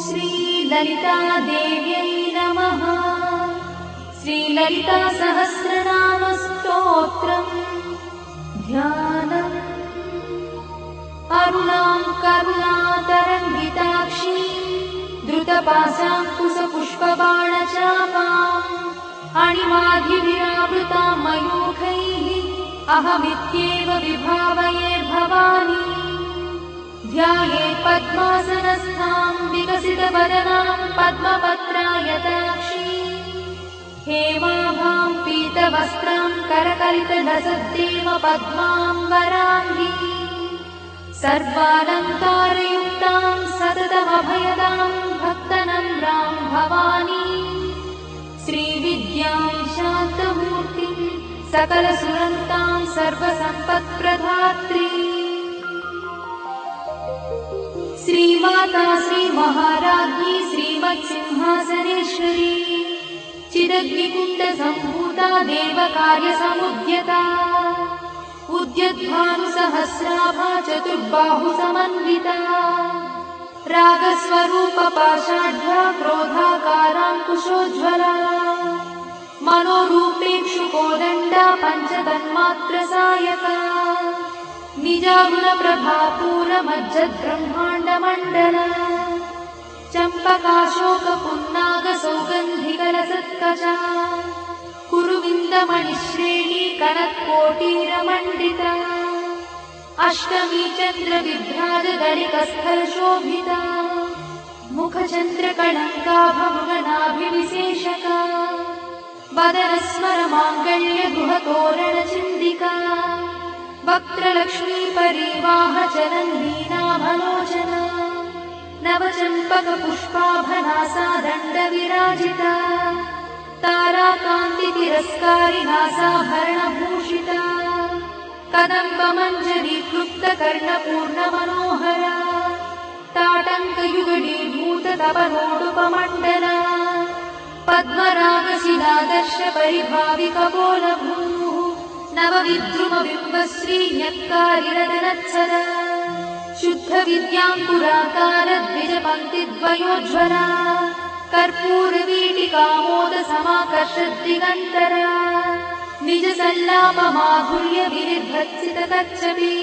श्रीललितादेव्यै नमः। श्रीललितासहस्रनामस्तोत्रम् ध्यानम्। अरुणां करुणातरङ्गिताक्षी द्रुतपाशाङ्कुशपुष्पबाणचापाम् अणिमाधिविरावृतां मयूखैः अहमित्येव विभावये भवानी। ध्याये पद्मासनस्थां विकसितवदनां पद्मपत्रायताक्षी हेमाभां पीतवस्त्रां करकलितलसद्देव पद्मां वराङ्गी सर्वालङ्कारयुक्तां सततमभयदां भक्तनम्रां भवानी। श्रीविद्यां शान्तमूर्तिं सकलसुरन्तां सर्वसम्पत्प्रदात्री श्रीमाता श्रीमहाराज्ञी श्रीमत्सिंहासनेश्वरी चिदग्निकुण्डसम्भूता देवकार्यसमुद्यता उद्यद्भानुसहस्राभा चतुर्बाहुसमन्विता रागस्वरूपपाषाढ्या क्रोधाकाराङ्कुशोज्ज्वला मनोरूपेक्षुकोदण्डा पञ्चतन्मात्रसायका निजागुणप्रभापूरमज्जद्ब्रह्माण्डमण्डला चम्पकाशोकपुन्नागसौगन्धिकलसत्कचा कुरुविन्दमणिश्रेणी कनत्कोटीरमण्डिता अष्टमी चन्द्रविभ्राजगणिकस्थलशोभिता मुखचन्द्रकणङ्काभमृगनाभिविशेषका वदनस्मरमाङ्गल्यगुहतोरणचिन्दिका वक्त्रलक्ष्मीपरिवाहचलन्नीनाभलोचना नवचम्पकपुष्पाभनासा दण्डविराजिता ताराकान्तितिरस्कारिनासाभरणभूषिता कदम्बमञ्जरीक्लुप्तकर्णपूर्णमनोहरा ताटङ्कयुगडीभूततपनोडुपमण्डला पद्मरागशिलादर्शपरिभाविकपोलभूः नवविद्रुमबिम्बश्रीन्यक्कारिरदनत्सरा शुद्धविद्याङ्कुराकारद्विजपङ्क्तिद्वयोज्ज्वला कर्पूरवीटिकामोदसमाकर्षद्दिगन्तरा निजसल्लापमाधुर्यविनिर्भत्सितकच्छपी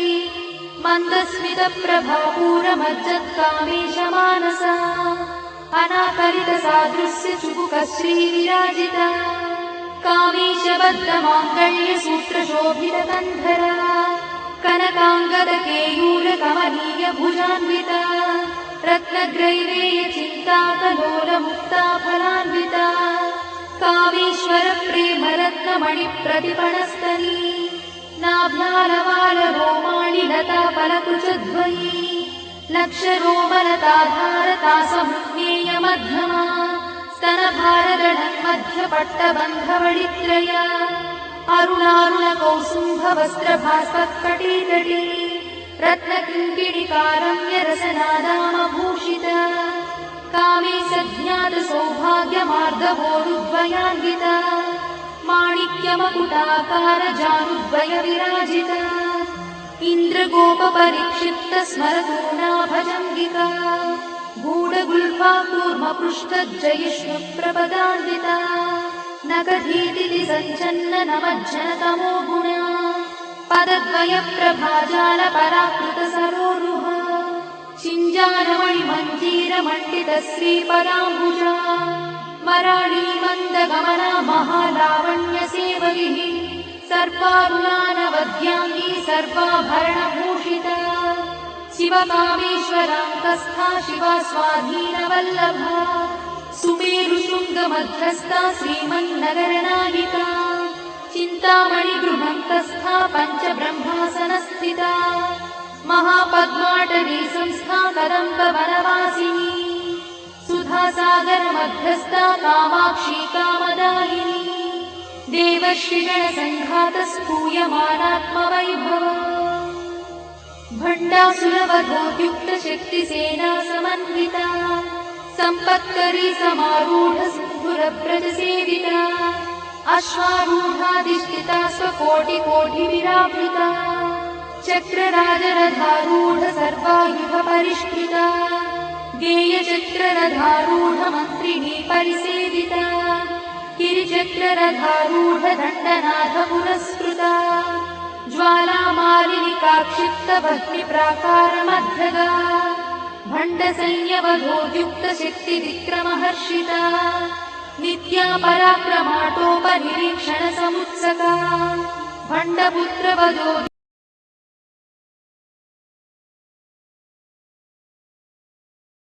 मन्दस्मितप्रभापूरमज्जत्कामेशमानसा अनाकलितसादृश्यचुबुकश्रीविराजिता कामेशबद्धमाङ्गल्यसूत्रशोभितकन्धरा कनकाङ्गदकेयूरकमनीयभुजान्विता रत्नग्रैवेयचिन्ताकलोलमुक्ताफलान्विता कामेश्वरप्रेमरत्नमणिप्रतिपणस्तनी नाभ्यालवालरोमाणि लताफलकुचद्वयी लक्षरोमलताधारतासमुज्ञेयमध्यमा स्तनभारदणन्मध्यपट्टबन्धवळित्रया अरुणारुणकौसुम्भवस्त्रभास्पत्कटीतटी रत्नकिङ्किणिकारम्यरसनादामभूषिता कामे सज्ञातसौभाग्यमार्दवोरुद्वयान्विता माणिक्यमकुटाकारजानुद्वयविराजिता इन्द्रगोपपरिक्षिप्तस्मरतूनाभजङ्गिका गूढगुल्फा कूर्मपृष्ठज्जयिष्णुप्रपदान्विता नखधीतिसञ्चन्ननमज्जनतमो गुणा पदद्वयप्रभाजालपराकृतसरोरुहा चिञ्जानमणिमञ्जीरमण्डितश्रीपदाम्बुजा मराळीमन्दगमना महालावण्यसेवैः सर्वारुणानवद्याङ्गी सर्वाभरणभूषिता शिवकामेश्वरान्तस्था शिवा स्वाधीनवल्लभा सुमेरुशृङ्गमध्यस्था श्रीमन्नगरनायिका चिन्तामणिगृहन्तस्था पञ्चब्रह्मासनस्थिता महापद्माटवी संस्था कदम्बवनवासिनी सुधासागरमध्यस्था कामाक्षी कामदायिनी देवर्षिगणसङ्घातस्तूयमानात्मवैभव भण्डासुरवधोद्युक्तशक्तिसेना समन्विता सम्पत्करी समारूढसिन्धुरव्रजसेविता अश्वारूढाधिष्ठिता स्वकोटिकोटिविरावृता चक्रराजरथारूढ सर्वायुधपरिष्कृता गेयचक्र गिरिचक्ररथारूढमन्त्रिणी परिसेविता गिरिचक्ररथारूढदण्डनाथ पुरस्कृता ज्वालामालिनिकाक्षिप्तभक्तिप्राकारमध्यगा भण्डसैन्यवधोद्युक्तशक्तिविक्रमहर्षिता नित्या पराक्रमाटोपनिरीक्षणसमुत्सका भण्डपुत्रवधो